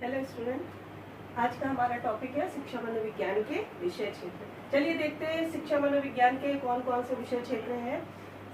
Hello student, आज का हमारा टॉपिक है शिक्षा मनोविज्ञान के विषय क्षेत्र। चलिए देखते हैं शिक्षा मनोविज्ञान के कौन कौन से विषय क्षेत्र हैं।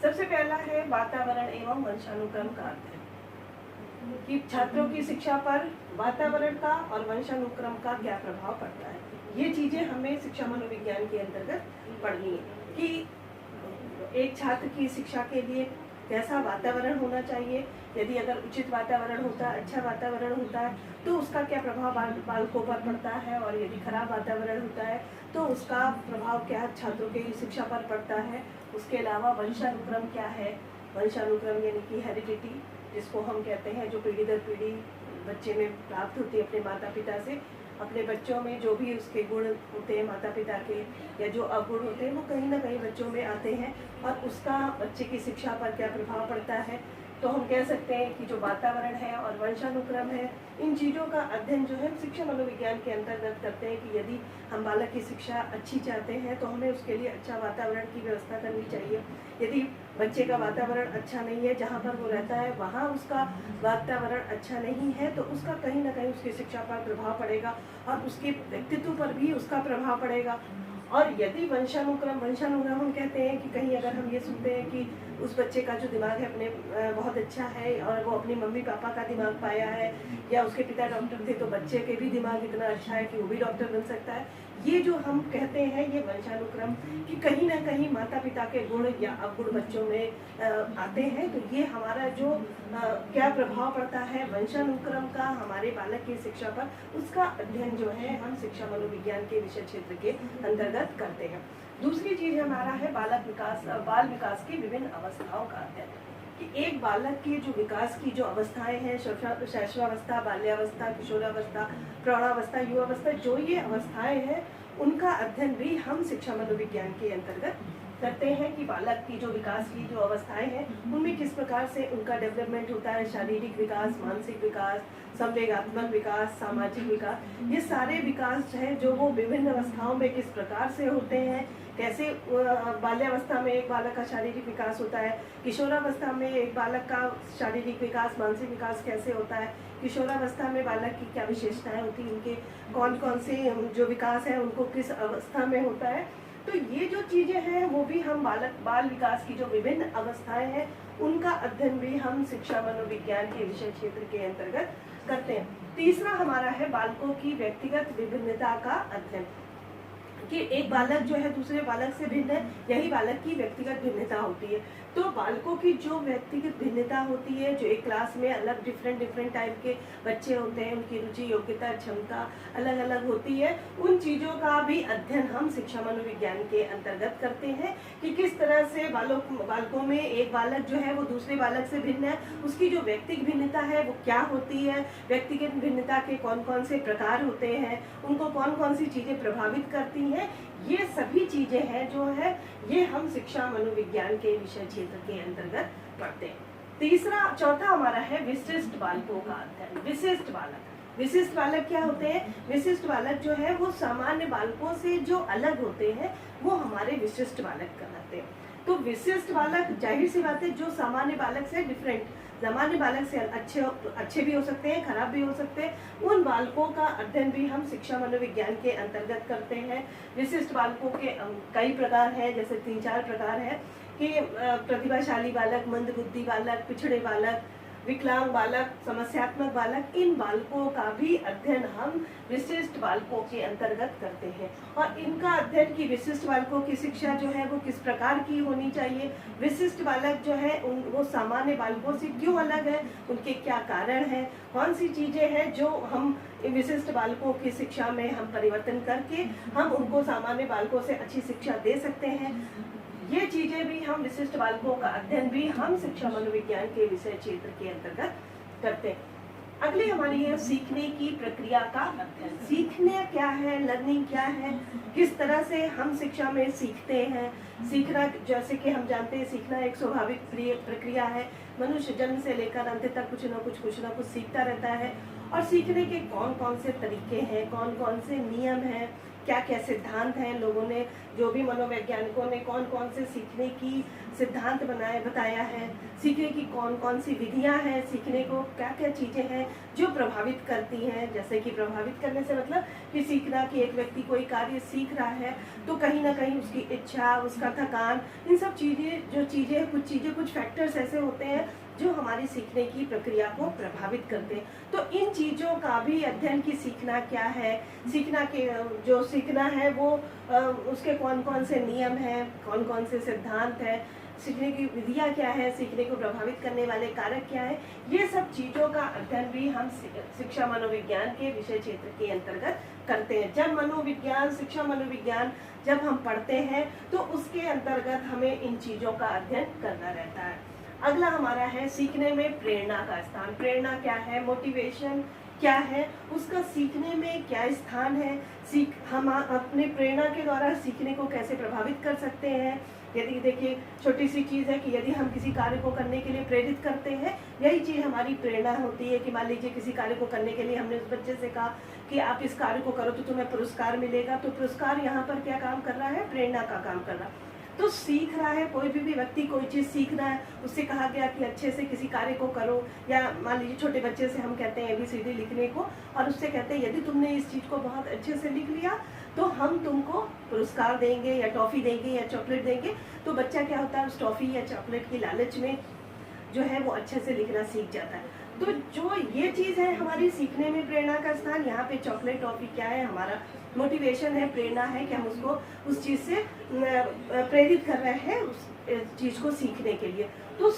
सबसे पहला है वातावरण एवं वंशानुक्रम का अध्ययन, कि छात्रों की शिक्षा पर वातावरण का और वंशानुक्रम का क्या प्रभाव पड़ता है। ये चीजें हमें शिक्षा मनोविज्ञान के अंतर्गत पढ़नी है कि एक छात्र की शिक्षा के लिए कैसा वातावरण होना चाहिए। यदि अगर उचित वातावरण होता है, अच्छा वातावरण होता है, तो उसका क्या प्रभाव बालकों पर पड़ता है, और यदि खराब वातावरण होता है तो उसका प्रभाव क्या छात्रों की शिक्षा पर पड़ता है। उसके अलावा वंशानुक्रम क्या है। वंशानुक्रम यानी कि हेरिडिटी, जिसको हम कहते हैं, जो पीढ़ी दर पीढ़ी बच्चे में प्राप्त होती है अपने माता पिता से। अपने बच्चों में जो भी उसके गुण होते हैं माता पिता के, या जो अवगुण होते हैं, वो कहीं ना कहीं बच्चों में आते हैं, और उसका बच्चे की शिक्षा पर क्या प्रभाव पड़ता है। तो हम कह सकते हैं कि जो वातावरण है और वंशानुक्रम है, इन चीज़ों का अध्ययन जो है शिक्षा मनोविज्ञान के अंतर्गत करते हैं। कि यदि हम बालक की शिक्षा अच्छी चाहते हैं तो हमें उसके लिए अच्छा वातावरण की व्यवस्था करनी चाहिए। यदि बच्चे का वातावरण अच्छा नहीं है, जहाँ पर वो रहता है वहाँ उसका वातावरण अच्छा नहीं है, तो उसका कहीं ना कहीं उसकी शिक्षा पर प्रभाव पड़ेगा और उसके व्यक्तित्व पर भी उसका प्रभाव पड़ेगा। और यदि वंशानुक्रम हम कहते हैं कि कहीं अगर हम ये सुनते हैं कि उस बच्चे का जो दिमाग है अपने बहुत अच्छा है और वो अपनी मम्मी पापा का दिमाग पाया है, या उसके पिता डॉक्टर थे तो बच्चे के भी दिमाग इतना अच्छा है कि वो भी डॉक्टर बन सकता है। ये जो हम कहते हैं ये वंशानुक्रम, कि कहीं ना कहीं माता पिता के गुण या अवगुण बच्चों में आते हैं। तो ये हमारा जो क्या प्रभाव पड़ता है वंशानुक्रम का हमारे बालक की शिक्षा पर, उसका अध्ययन जो है हम शिक्षा मनोविज्ञान के विषय क्षेत्र के अंतर्गत करते हैं। दूसरी चीज हमारा है बाल विकास की विभिन्न अवस्थाओं का अध्ययन, कि एक बालक के जो विकास की जो अवस्थाएं हैं, शैशवावस्था, बाल्यावस्था, किशोरावस्था, प्रौढ़ावस्था, युवावस्था, जो ये अवस्थाएं हैं उनका अध्ययन भी हम शिक्षा मनोविज्ञान के अंतर्गत करते हैं। कि बालक की जो विकास की जो अवस्थाएं हैं उनमें किस प्रकार से उनका डेवलपमेंट होता है। शारीरिक विकास, मानसिक विकास, संवेगात्मक विकास, सामाजिक विकास, ये सारे विकास हैं जो वो विभिन्न अवस्थाओं में किस प्रकार से होते हैं। कैसे बाल्यावस्था में एक बालक का शारीरिक विकास होता है, किशोरावस्था में एक बालक का शारीरिक विकास, मानसिक विकास कैसे होता है, किशोरावस्था में बालक की क्या विशेषताएं होती हैं, उनके कौन कौन से जो विकास है उनको किस अवस्था में होता है। तो ये जो चीजें हैं वो भी हम बाल विकास की जो विभिन्न अवस्थाएं हैं उनका अध्ययन भी हम शिक्षा मनोविज्ञान के विषय क्षेत्र के अंतर्गत करते हैं। तीसरा हमारा है बालकों की व्यक्तिगत विभिन्नता का अध्ययन, कि एक बालक जो है दूसरे बालक से भिन्न है, यही बालक की व्यक्तिगत भिन्नता होती है। तो बालकों की जो व्यक्तिगत भिन्नता होती है, जो एक क्लास में अलग डिफरेंट टाइप के बच्चे होते हैं, उनकी रुचि, योग्यता, क्षमता अलग अलग होती है, उन चीज़ों का भी अध्ययन हम शिक्षा मनोविज्ञान के अंतर्गत करते हैं। कि किस तरह से बालकों में एक बालक जो है वो दूसरे बालक से भिन्न है, उसकी जो व्यक्तिगत भिन्नता है वो क्या होती है, व्यक्तिगत भिन्नता के कौन कौन से प्रकार होते हैं, उनको कौन कौन सी चीज़ें प्रभावित करती हैं। ये सभी चीजें हैं जो है ये हम शिक्षा मनोविज्ञान के विषय क्षेत्र के अंतर्गत पढ़ते हैं। चौथा हमारा है विशिष्ट बालकों का अध्ययन। विशिष्ट बालक क्या होते हैं। विशिष्ट बालक जो है वो सामान्य बालकों से जो अलग होते हैं वो हमारे विशिष्ट बालक कहलाते हैं। तो विशिष्ट बालक जाहिर सी बात है जो सामान्य बालक से डिफरेंट, सामान्य बालक से अच्छे भी हो सकते हैं, खराब भी हो सकते हैं, उन बालकों का अध्ययन भी हम शिक्षा मनोविज्ञान के अंतर्गत करते हैं। विशिष्ट बालकों के कई प्रकार हैं, जैसे 3-4 प्रकार हैं कि प्रतिभाशाली बालक, मंदबुद्धि बालक, पिछड़े बालक, विकलांग बालक, समस्यात्मक बालक, इन बालकों का भी अध्ययन हम विशिष्ट बालकों के अंतर्गत करते हैं। और इनका अध्ययन की विशिष्ट बालकों की शिक्षा जो है वो किस प्रकार की होनी चाहिए, विशिष्ट बालक जो है वो सामान्य बालकों से क्यों अलग है, उनके क्या कारण हैं, कौन सी चीजें हैं जो हम विशिष्ट बालकों की शिक्षा में हम परिवर्तन करके हम उनको सामान्य बालकों से अच्छी शिक्षा दे सकते हैं। ये चीजें भी हम विशिष्ट बालकों का अध्ययन भी हम शिक्षा मनोविज्ञान के विषय क्षेत्र के अंतर्गत करते हैं। अगली हमारी है सीखने की प्रक्रिया का अध्ययन। सीखने क्या है, लर्निंग क्या है, किस तरह से हम शिक्षा में सीखते हैं। सीखना, जैसे कि हम जानते हैं, सीखना एक स्वाभाविक प्रक्रिया है। मनुष्य जन्म से लेकर अंत तक कुछ ना कुछ सीखता रहता है। और सीखने के कौन कौन से तरीके हैं, कौन कौन से नियम हैं, क्या क्या सिद्धांत हैं, लोगों ने, जो भी मनोवैज्ञानिकों ने कौन कौन से सीखने की सिद्धांत बताया है, सीखने की कौन कौन सी विधियां हैं, सीखने को क्या क्या चीज़ें हैं जो प्रभावित करती हैं। जैसे कि प्रभावित करने से मतलब कि सीखना, कि एक व्यक्ति कोई कार्य सीख रहा है तो कहीं ना कहीं उसकी इच्छा, उसका थकान, इन सब कुछ फैक्टर्स ऐसे होते हैं जो हमारी सीखने की प्रक्रिया को प्रभावित करते हैं। तो इन चीज़ों का भी अध्ययन कि सीखना क्या है, जो सीखना है वो उसके कौन कौन से नियम हैं, कौन कौन से सिद्धांत हैं, सीखने की विधियाँ क्या है, सीखने को प्रभावित करने वाले कारक क्या है, ये सब चीज़ों का अध्ययन भी हम शिक्षा मनोविज्ञान के विषय क्षेत्र के अंतर्गत करते हैं। जब शिक्षा मनोविज्ञान जब हम पढ़ते हैं तो उसके अंतर्गत हमें इन चीज़ों का अध्ययन करना रहता है। अगला हमारा है सीखने में प्रेरणा का स्थान। प्रेरणा क्या है, मोटिवेशन क्या है, उसका सीखने में क्या स्थान है, हम अपने प्रेरणा के द्वारा सीखने को कैसे प्रभावित कर सकते हैं। यदि देखिए छोटी सी चीज़ है कि यदि हम किसी कार्य को करने के लिए प्रेरित करते हैं, यही चीज़ हमारी प्रेरणा होती है। कि मान लीजिए किसी कार्य को करने के लिए हमने उस बच्चे से कहा कि आप इस कार्य को करो तो तुम्हें पुरस्कार मिलेगा, तो पुरस्कार यहाँ पर क्या काम कर रहा है, प्रेरणा का काम कर रहा है। तो सीख रहा है कोई भी व्यक्ति कोई चीज़ सीख रहा है, उससे कहा गया कि अच्छे से किसी कार्य को करो, या मान लीजिए छोटे बच्चे से हम कहते हैं ABCD लिखने को, और उससे कहते हैं यदि तुमने इस चीज़ को बहुत अच्छे से लिख लिया तो हम तुमको पुरस्कार देंगे या टॉफ़ी देंगे या चॉकलेट देंगे। तो बच्चा क्या होता है, उस टॉफ़ी या चॉकलेट की लालच में जो है वो अच्छे से लिखना सीख जाता है। तो जो ये चीज़ है हमारी सीखने में प्रेरणा का स्थान, यहाँ पे चॉकलेट टॉफ़ी क्या है, हमारा मोटिवेशन है, प्रेरणा है कि हम उसको उस चीज़ से प्रेरित कर रहे हैं उस चीज़ को सीखने के लिए। तो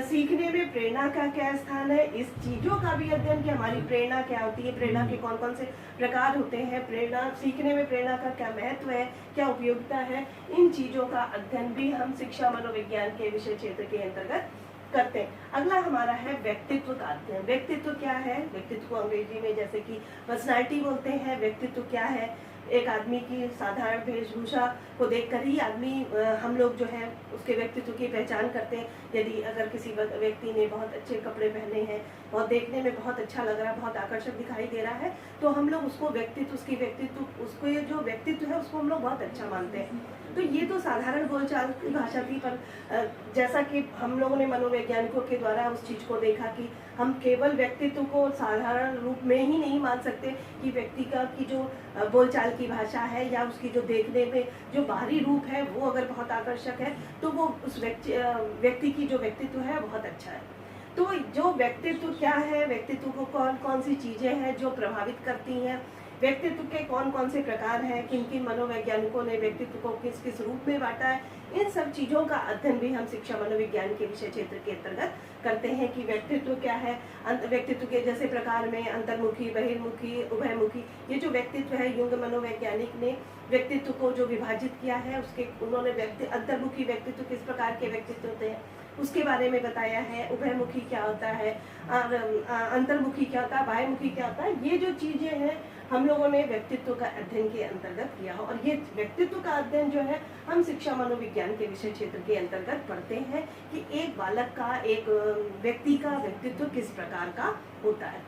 सीखने में प्रेरणा का क्या स्थान है, इस चीज़ों का भी अध्ययन कि हमारी प्रेरणा क्या होती है, प्रेरणा के कौन कौन से प्रकार होते हैं, प्रेरणा सीखने में प्रेरणा का क्या महत्व है, क्या उपयोगिता है, इन चीज़ों का अध्ययन भी हम शिक्षा मनोविज्ञान के विषय क्षेत्र के अंतर्गत करते हैं। अगला हमारा है व्यक्तित्व का अध्ययन। व्यक्तित्व क्या है, व्यक्तित्व को अंग्रेजी में जैसे कि पर्सनालिटी बोलते हैं। व्यक्तित्व क्या है, एक आदमी की साधारण वेशभूषा को देखकर ही हम लोग जो है उसके व्यक्तित्व की पहचान करते हैं। यदि अगर किसी व्यक्ति ने बहुत अच्छे कपड़े पहने हैं, बहुत देखने में बहुत अच्छा लग रहा है, बहुत आकर्षक दिखाई दे रहा है, तो हम लोग उसको उसको ये जो व्यक्तित्व है उसको हम लोग बहुत अच्छा मानते हैं। तो ये तो साधारण बोलचाल की भाषा थी, पर जैसा कि हम लोगों ने मनोवैज्ञानिकों के द्वारा उस चीज़ को देखा कि हम केवल व्यक्तित्व को साधारण रूप में ही नहीं मान सकते कि व्यक्ति की जो बोलचाल की भाषा है या उसकी जो देखने में जो बाहरी रूप है वो अगर बहुत आकर्षक है तो वो उस व्यक्ति की जो व्यक्तित्व है बहुत अच्छा है। तो जो व्यक्तित्व क्या है, व्यक्तित्व को कौन कौन सी चीज़ें हैं जो प्रभावित करती हैं, व्यक्तित्व के कौन कौन से प्रकार हैं, किन किन मनोवैज्ञानिकों ने व्यक्तित्व को किस किस रूप में बांटा है, इन सब चीज़ों का अध्ययन भी हम शिक्षा मनोविज्ञान के विषय क्षेत्र के अंतर्गत करते हैं कि व्यक्तित्व क्या है। व्यक्तित्व के जैसे प्रकार में अंतर्मुखी, बहिर्मुखी, उभयमुखी, ये जो व्यक्तित्व है युंग मनोवैज्ञानिक ने व्यक्तित्व को जो विभाजित किया है उन्होंने अंतर्मुखी व्यक्तित्व किस प्रकार के व्यक्तित्व होते हैं उसके बारे में बताया है। उभयमुखी क्या होता है, अंतर्मुखी क्या होता है, बाह्यमुखी क्या होता है, ये जो चीज़ें हैं हम लोगों ने व्यक्तित्व का अध्ययन के अंतर्गत किया हो। और ये व्यक्तित्व का अध्ययन जो है हम शिक्षा मनोविज्ञान के विषय क्षेत्र के अंतर्गत पढ़ते हैं कि एक बालक का, एक व्यक्ति का व्यक्तित्व किस प्रकार का होता है।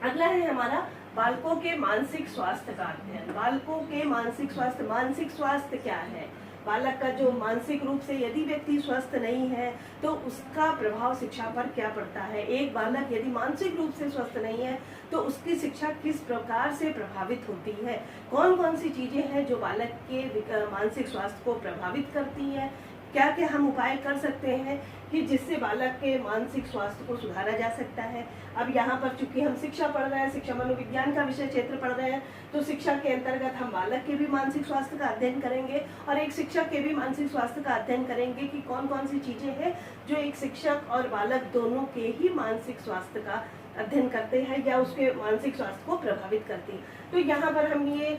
अगला है हमारा बालकों के मानसिक स्वास्थ्य का अध्ययन। बालकों के मानसिक स्वास्थ्य क्या है, बालक का जो मानसिक रूप से यदि व्यक्ति स्वस्थ नहीं है तो उसका प्रभाव शिक्षा पर क्या पड़ता है। एक बालक यदि मानसिक रूप से स्वस्थ नहीं है तो उसकी शिक्षा किस प्रकार से प्रभावित होती है, कौन कौन सी चीज़ें हैं जो बालक के मानसिक स्वास्थ्य को प्रभावित करती हैं, क्या क्या हम उपाय कर सकते हैं कि जिससे बालक के मानसिक स्वास्थ्य को सुधारा जा सकता है। अब यहाँ पर चूंकि हम शिक्षा पढ़ रहे हैं, शिक्षा मनोविज्ञान का विषय क्षेत्र पढ़ रहे हैं, तो शिक्षा के अंतर्गत हम बालक के भी मानसिक स्वास्थ्य का अध्ययन करेंगे और एक शिक्षक के भी मानसिक स्वास्थ्य का अध्ययन करेंगे कि कौन कौन सी चीज़ें हैं जो एक शिक्षक और बालक दोनों के ही मानसिक स्वास्थ्य का अध्ययन करते हैं या उसके मानसिक स्वास्थ्य को प्रभावित करती है। तो यहाँ पर हम ये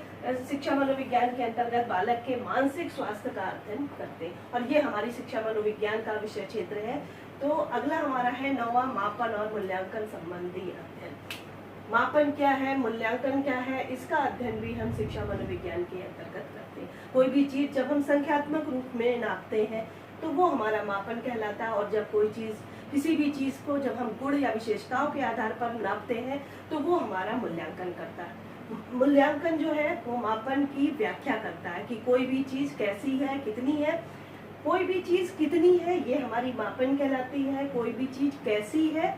शिक्षा मनोविज्ञान के अंतर्गत बालक के मानसिक स्वास्थ्य का अध्ययन करते हैं और ये हमारी शिक्षा मनोविज्ञान का विषय क्षेत्र है। तो अगला हमारा है 9वां मापन और मूल्यांकन संबंधी अध्ययन। मापन क्या है, मूल्यांकन क्या है, इसका अध्ययन भी हम शिक्षा मनोविज्ञान के अंतर्गत करते हैं। कोई भी चीज़ जब हम संख्यात्मक रूप में नापते हैं तो वो हमारा मापन कहलाता है और जब कोई चीज़, किसी भी चीज़ को जब हम गुण या विशेषताओं के आधार पर नापते हैं तो वो हमारा मूल्यांकन करता है। मूल्यांकन जो है वो मापन की व्याख्या करता है कि कोई भी चीज़ कैसी है, कितनी है, कोई भी चीज कितनी है ये हमारी मापन कहलाती है, कोई भी चीज कैसी है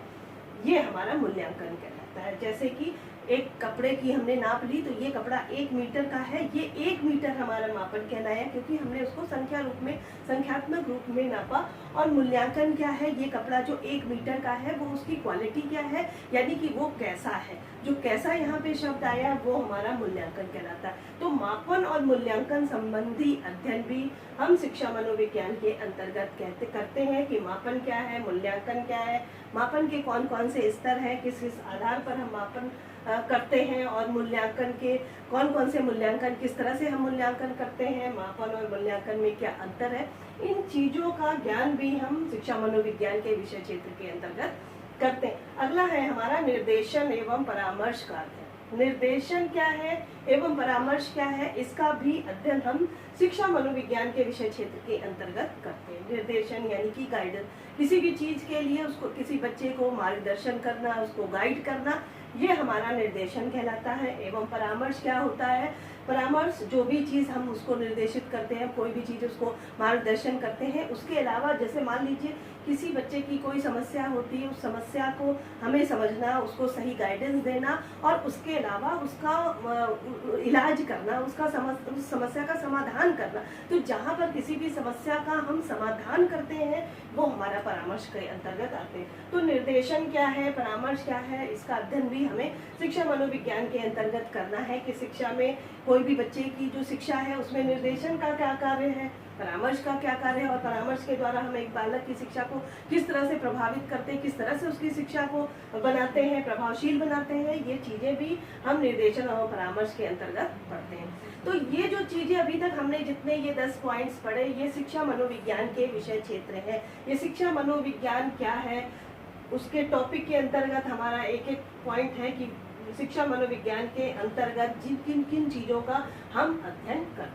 ये हमारा मूल्यांकन कहलाता है। जैसे कि एक कपड़े की हमने नाप ली, तो ये कपड़ा 1 मीटर का है, ये 1 मीटर हमारा मापन कहलाया, क्योंकि हमने उसको संख्यात्मक रूप में नापा। और मूल्यांकन क्या है, ये कपड़ा जो 1 मीटर का है वो उसकी क्वालिटी क्या है, यानी कि वो कैसा है, जो कैसा यहाँ पे शब्द आया वो हमारा मूल्यांकन कहलाता है। तो मापन और मूल्यांकन संबंधी अध्ययन भी हम शिक्षा मनोविज्ञान के अंतर्गत करते हैं कि मापन क्या है, मूल्यांकन क्या है, मापन के कौन कौन से स्तर हैं, किस किस आधार पर हम मापन करते हैं, और मूल्यांकन के कौन कौन से मूल्यांकन, किस तरह से हम मूल्यांकन करते हैं, मापन और मूल्यांकन में क्या अंतर है, इन चीजों का ज्ञान भी हम शिक्षा मनोविज्ञान के विषय क्षेत्र के अंतर्गत करते हैं। अगला है हमारा निर्देशन एवं परामर्श का अध्ययन। निर्देशन क्या है एवं परामर्श क्या है, इसका भी अध्ययन हम शिक्षा मनोविज्ञान के विषय क्षेत्र के अंतर्गत करते हैं। निर्देशन यानी कि गाइडेंस, किसी भी चीज के लिए उसको, किसी बच्चे को मार्गदर्शन करना, उसको गाइड करना, ये हमारा निर्देशन कहलाता है। एवं परामर्श क्या होता है, परामर्श जो भी चीज हम उसको निर्देशित करते हैं, कोई भी चीज उसको मार्गदर्शन करते हैं, उसके अलावा जैसे मान लीजिए किसी बच्चे की कोई समस्या होती है, उस समस्या को हमें समझना, उसको सही गाइडेंस देना, और उसके अलावा उसका इलाज करना, उस समस्या का समाधान करना। तो जहाँ पर किसी भी समस्या का हम समाधान करते हैं वो हमारा परामर्श के अंतर्गत आते हैं। तो निर्देशन क्या है, परामर्श क्या है, इसका अध्ययन भी हमें शिक्षा मनोविज्ञान के अंतर्गत करना है कि शिक्षा में कोई भी बच्चे की जो शिक्षा है उसमें निर्देशन का क्या कार्य है, परामर्श का क्या कार्य है, और परामर्श के द्वारा हम एक बालक की शिक्षा को किस तरह से प्रभावित करते हैं, किस तरह से उसकी शिक्षा को बनाते हैं, प्रभावशील बनाते हैं, ये चीजें भी हम निर्देशन और परामर्श के अंतर्गत पढ़ते हैं। तो ये जो चीजें अभी तक हमने जितने ये 10 पॉइंट्स पढ़े, ये शिक्षा मनोविज्ञान के विषय क्षेत्र है। ये शिक्षा मनोविज्ञान क्या है, उसके टॉपिक के अंतर्गत हमारा एक एक पॉइंट है कि शिक्षा मनोविज्ञान के अंतर्गत जिन किन किन चीजों का हम अध्ययन करते हैं।